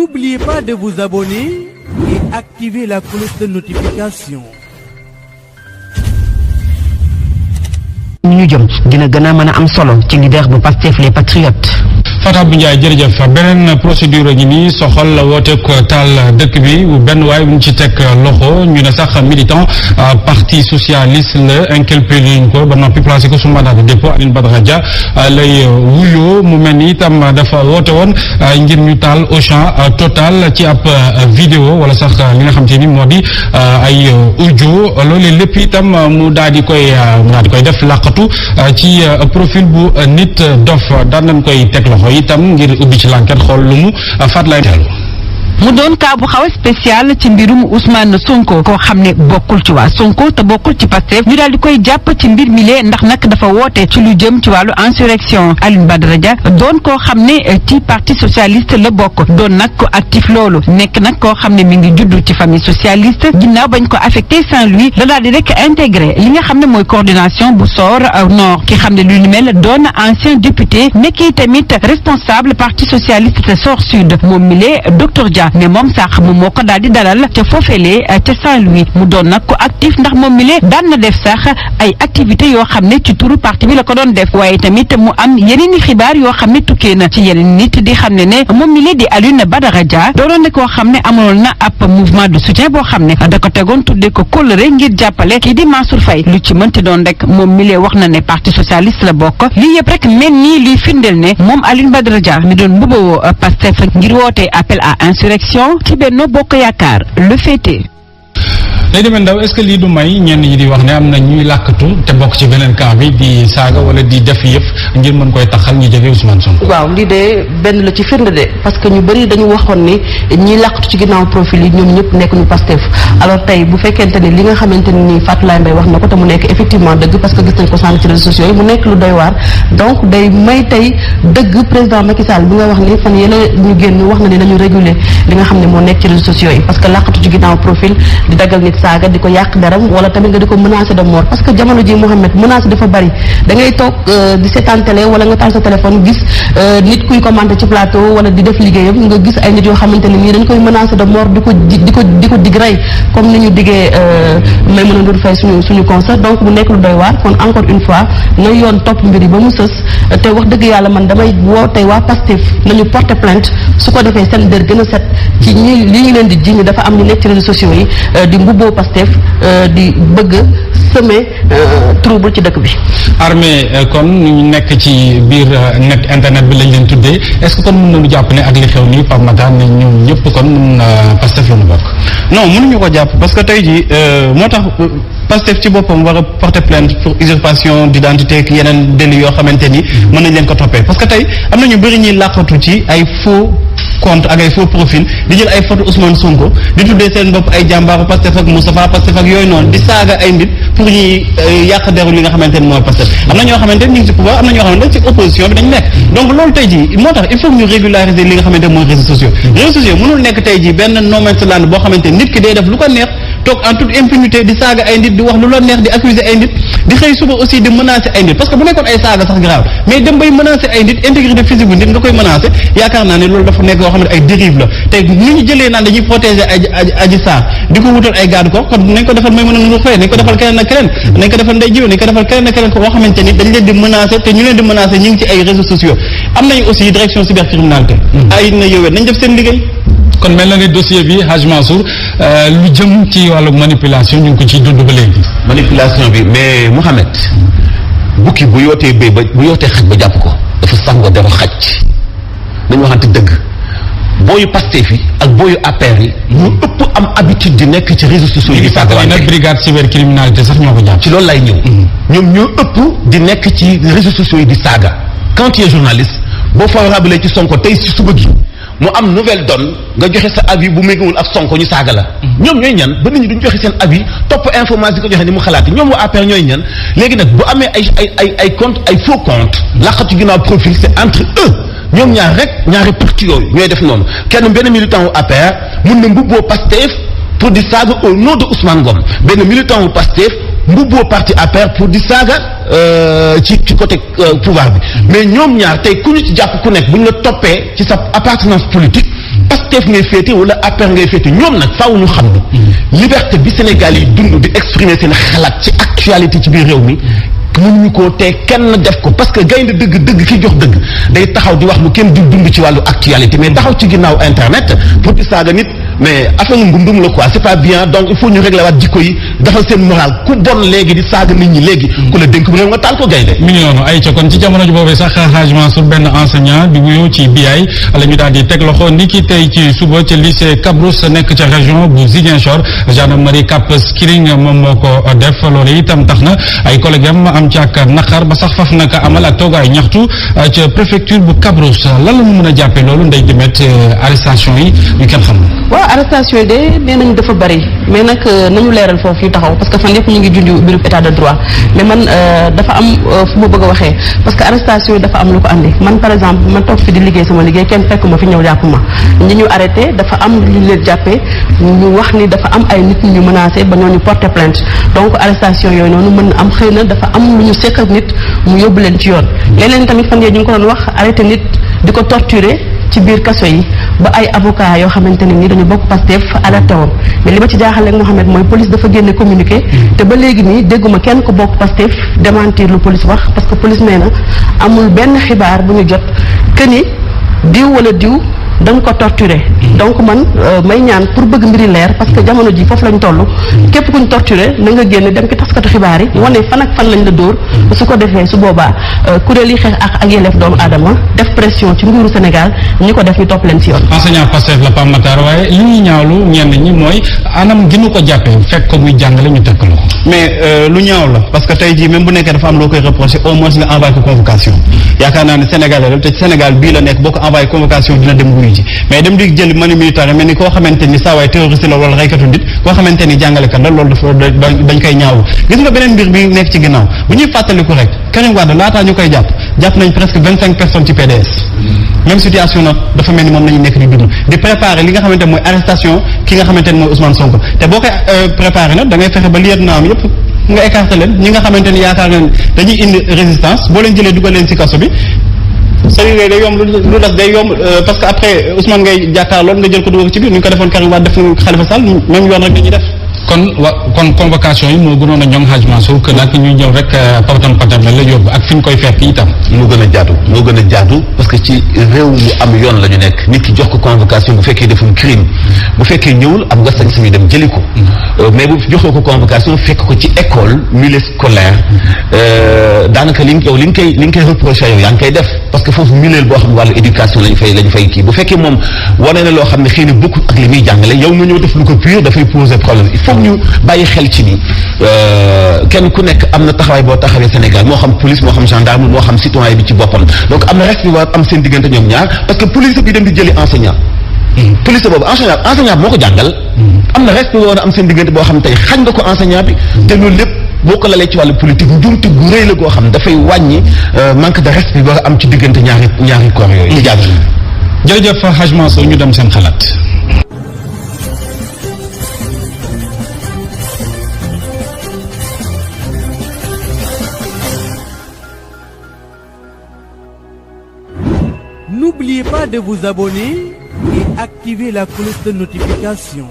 N'oubliez pas de vous abonner et activer la cloche de notification. ñu jëm dina gën a mën a am solo ci leader bu Pastef les Patriotes. Fatou Ndiaye jërëjëf beneen procédure gi nii soxal woote ko taal dëkk bi benn waay bu ñu ci teg loxo ñu ne sax militant parti socialiste la inculpé luñ ko ba noppi placé ko sous mandat de dépôt. Alioune Badara Dia lay wuyoo mu mel ni itam dafa woote woon ngir ñu taal Auchan Total ci ab vidéo wala sax li nga xam te ni moo di ay audio loolu lépp itam mu daal di koy def làqatu ci profil bu nit dof daan nañ koy teg loxo itam ngir ubbi ci l'enquête xool lu mu faat lay teelu mu doon cas bu xaw a spécial ci mbirum Ousmane Sonko koo xam ne bokkul ci waa Sonko te bokkul ci Pastef ñu daal di koy jàpp ci mbir mi lee ndax nag dafa woote ci lu jëm ci wàllu insurrection. Alioune Badara Dia doon koo xam ne ci parti socialiste la bokk doon nag ko actif loolu nekk nag koo xam ne mi ngi juddu ci famille socialiste ginnaaw bañ ko affecté Saint-Louis la daal di rek intégré li nga xam ne mooy coordination bu SOR Nord ki xam ne lu ni mel doon ancien député nekk tamit responsable parti socialiste te SOR Sud moom mi lee docteur Dia mais moom sax moom moo ko daal di dalal ca foofelee ca Saint-Louis mu doon nag ko actif ndax moom mi lee daan na def sax ay activités yoo xam ne ci turu parti bi la ko doon def waaye tamit mu am yeneen i xibaar yoo xam ne tukkee na ci yeneen nit di xam ne moom mi lee di Alioune Badara Dia doonoon ne koo xam ne amoon na ab mouvement de soutien boo xam ne da ko tegoon tuddee ko kóllëre ngir jàppale kii di Mansour Faye lu ci mënti doon rek moom mi lee wax na ne parti socialiste la bokk lii yëpp rek mel nii luy firndeel ne moom Alioune Badara Dia mi doon mbubawoo Pastef ngir woote appel à insurrection ci Benno Bokk Yaakaar le féete. day demee ndaw est-ce que lii du may ñenn ñi di wax ne am na ñuy làkkatu te bokk ci beneen camp bi di saaga wala di def yëf ngir mën koy taxal ñu jege Ousmane Sonko. waaw lii de benn la ci firnde de parce que ñu bëri dañu waxoon ni ñiy làkkatu ci ginnaaw profil yi ñoom ñëpp nekk ñu Pastef alors tey bu fekkente ni li nga xamante ni Fatou Laye Mbaye wax na ko te mu nekk effectivement dëgg parce que gis nañ ko sànq ci réseaux sociaux yi mu nekk lu doy waar donc day may tey dëgg président Macky Sall bi nga wax ni fan yële ñu génn wax na ni nañu réguler li nga xam ne moo nekk ci réseaux sociaux yi parce que làkkatu ci ginnaaw profil di daggal nit saaga di ko yàq daram wala tamit nga di ko menacer de mort parce que jamono ji Mouhamed menace dafa bari da ngay toog di seetaan télé wala nga taal sa téléphone gis nit kuy commenter ci plateau wala di def liggéeyam nga gis ay nit yoo xamante ne nii dañ koy menacer de mort di ko dig rey comme ni ñu diggee may mën a ndur fay suñu concert donc mu nekk lu doy waar kon encore une fois na yoon topp mbir yi ba mu sës te wax dëgg yàlla man damay woo tey waa Pastef nañu porter plainte su ko defee seen dër gën a set ci ñi li ñu leen di jiñ dafa am ñu nekk ci réseaux sociaux yi di mbubboo Pastef di bëgg semer trouble ci dëkk bi. armée kon ñu nekk ci biir net internet bi lañ leen tuddee est-ce que kon mën nañu jàpp ne ak li xew nii Pape Matar ne ñoom ñëpp kon mën Pastef la ñu bokk. non mënuñu ko jàpp parce que tey jii moo tax Pastef ci boppam war a porter plainte pour usurpation d'identité ak yeneen délits yoo xamante ni mën nañ leen ko toppee parce que tey am na ñu bëri ñuy làqatu ci ay faux compte ak ay faux profil di jël ay photo Ousmane Sonko di tuddee seen bopp ay jàmbaaru Pastef ak Moustapha Pastef ak yooyu noonu di saaga ay nit pour ñuy yàq deru li nga xamante ni mooy Pastef am na ñoo xamante ni ñu ngi ci pouvoir am na ñoo xamante ni ci opposition bi dañu nekk donc loolu tey jii moo tax il faut que ñu régulariser li nga xamante ni mooy réseaux sociaux mënul nekk tey jii benn no man's land boo xamante nit ki day def lu ko neex toog en toute impunité di saaga ay nit di wax lu la neex di accuser ay nit di xëy suba aussi di menacer ay nit parce que bu nekkoon ay saaga sax grave mais dem bay menacer ay nit intégrité physique bu nit nga koy menacer yaakaar naa ne loolu dafa nekk yoo xam ne ay dérive la te ni ñu jëlee naan dañuy protéger Adji Sarr di ko wutal ay garde corps kon nañ ko defal may mën a nuru fay nañ ko defal keneen ak keneen nañ ko defal ndey jiw nañ ko defal keneen ak keneen ko boo xamante ni dañ leen di menacer te ñu leen di menacer ñu ngi ci ay réseaux sociaux am nañu aussi direction cybercriminalité ay na yowee nañ def seen liggéey. kon mel na ne dossier bi Hadj Mansour lu jëm ci wàllu manipulation ñu ngi ko ciy dund ba léegi. manipulation bi mais Mouhamed bukki bu yootee béy ba bu yootee xaj ba jàpp ko dafa sàngoo deru xaj dañu waxante dëgg booyu Pastef yi ak booyu APR yi ñu ëpp am habitude di nekk ci réseaux sociaux yi di saaga nag brigade cybercriminalité sax ñoo ko jàpp. ci loolu lay ñëw ñoom ñoo ëpp di nekk ci réseaux sociaux yi di saaga quand tu es journaliste boo favorable ci Sonko tey si suba gi mu am nouvelle donne nga joxe sa avis bu méngoowul ak Sonko ñu saaga la ñoom ñooy ñan ba nit ñi duñ joxe seen avis topp information di ko joxe ni mu xalaati ñoom waa APR ñooy ñan léegi nag bu amee ay compte ay faux compte laqatu ginnaaw profil c'est entre eux ñoom ñaar rek ñaari parti yooyu ñooy def noonu kenn benn militant wu APR mun na mbubboo Pastef pour di saaga au nom de Ousmane Ngom benn militant wu Pastef mbubboo parti APR pour di saaga ci côté pouvoir bi mais ñoom ñaar tey ku ñu ci jàpp ku nekk bu ñu la toppee ci sa appartenance politique Pastef ngay féete wala APR ngay féete ñoom nag faaw ñu xam ni liberté bi Sénégal yi dund di exprimer seen xalaat ci actualité ci biir réew mi mënuñu koo tee kenn def ko parce que gaynde dëgg ki jox dëgg day taxaw di wax lu kenn du dund ci wàllu actualité mais taxaw ci ginnaaw internet pour di saaga nit mais affaire ngundum la quoi c'est pas bien donc il faut ñu régler waat jikko yi defal seen moral ku bon léegi di saaga nit ñi léegi ku la dénk bu réew nga taal ko gaynde mi ngi noonu ay ca kon ci jamono ji boobee sax Hadj Mansour benn enseignant di wuyoo ci BI la ñu daal di teg loxo ni ki tey ci suba ca lycée Kabrousse nekk ca région bu Ziguinchor gendarmerie Cap Skirring moom moo ko def loolu itam tax na ay collègues am ci ak naqar ba sax faf naka amal ak toogaay ñaxtu ca préfecture bu Kabrousse lan la ñu mën a jàppee loolu ndey demet arrestation yi ñu kenn xam waaw arrestation yi de nee nañu dafa bari mais nag nañu leeral foofu yu taxaw parce que fan yëpp ñu ngi junj mbirum état de droit mais man dafa am fu ma bëgg a waxee parce que arrestation yi dafa am lu ko andi man par exemple ma toog fi di liggéey sama liggéey kenn fekk ma fi ñëw jàpp ma ñi ñu arrêté dafa am lu ñu leen jàppee ñu wax ni dafa am ay nit ñu menacé ba ñoo ñu porter plainte donc arrestation yooyu noonu mën na am xëy na dafa am lu ñu seq ak nit mu yóbbu leen ci yoon leneen tamit fan yii ñu ngi ko doon wax arrêté nit di ko torturer ci biir kaso yi ba ay avocat yoo xamante ne ni dañu bokk Pastef alerté woon mais li ma ci jaaxal rek Mohamed mooy police dafa génne communiqué te ba léegi nii dégguma kenn ko bokk Pastef démentir lu police wax parce que police nee na amul benn xibaar bu ñu jot que ni diw wala diw dañ ko torturé donc man may ñaan pour bëgg mbiri leer parce que jamono ji foofu lañ toll képp kuñ torturé na nga génn dem ci taskatu xibaar yi wane fan ak fan lañ la dóor su ko defee su boobaa kuréel yi xeex ak yelleef doomu aadama def pression ci nguuru Sénégal ñi ko def ñu topp leen ci yoon. enseignant Pastef la Pape Matar waaye li ñuy ñaawlu ñenn ñi mooy anam gi ñu ko jàppee fekk ko muy jàngale ñu teg ko mais lu ñaaw la parce que tey jii même bu nekkee dafa am loo koy reproché au moins nga envoyé ko convocation yaakaar naa ne Sénégal la te Sénégal bii la nekk boo ko envoyé convocation dina dem wuyu ji mais dem di jël mani militaire mel ni koo xamante ni saa waay terroriste la wala reykatu nit koo xamante ni jàngalekat la loolu dafa dañ koy ñaawu gis nga beneen mbir bi nekk ci ginnaaw bu ñuy fàttaliku rek Karim Wade laataa ñu koy jàpp nañ presque 25 personnes ci PDS même situation nag dafa mel ni moom nañu nekk di dund di préparer li nga xamante ne mooy arrestation ki nga xamante ne mooy Ousmane Sonko te boo koy préparer nag da ngay fexe ba lieutenant am yëpp nga écarter leen ñi nga xamante ni yaakaar nga dañuy indi résistance boo leen jëlee dugal leen ci kaso bi c'est-à-dire day yomb lu das day yomb parce que après Ousmane ngay jàkkaarlool nga jël ko dugal ci biir ni ñu ko defoon Karim Wade def na Khalifa Sall même yoon rek dañuy def. kon convocation yi moo gënoon a ñoŋ Hadj Mansour que nag ñuy ñëw rek patam la yóbbu ak fi ñu koy fekk itam. moo gën a jaadu parce que ci réew mu am yoon la ñu nekk nit ki jox ko convocation bu fekkee deful crime bu fekkee ñëwul am nga sañ-sañu dem jëli ko mais bu joxoo ko convocation fekk ko ci école milieu scolaire daanaka li nga koy reproché yow yaa ngi koy def parce que foofu milieu boo xam ne wàllu éducation lañu fay kii bu fekkee moom wane na loo xam ne xëy na bokkul ak li muy jàngale yow nga ñëw def lu ko pur dafay poser problème il faut ñu bàyyi xel ci ni kenn ku nekk am na taxawaay boo taxawee Sénégal moo xam police moo xam gendarme moo xam citoyen bi ci boppam donc am na respect war am seen diggante ñoom ñaar parce que police bi dem di jëli enseignant police boobu enseignant bi moo ko jàngal am na respect woon am seen diggante boo xam tey xañ nga ko enseignant bi te loolu lépp boo ko lalee ci wàllu politique njumte gu rëy la goo xam dafay wàññi manque de respect bi war a am ci diggante ñaari corps yooyu jërëjëf Hadj Mansour ñu dem seen xalaat. N'oubliez pas de vous abonner et activer la cloche de notification.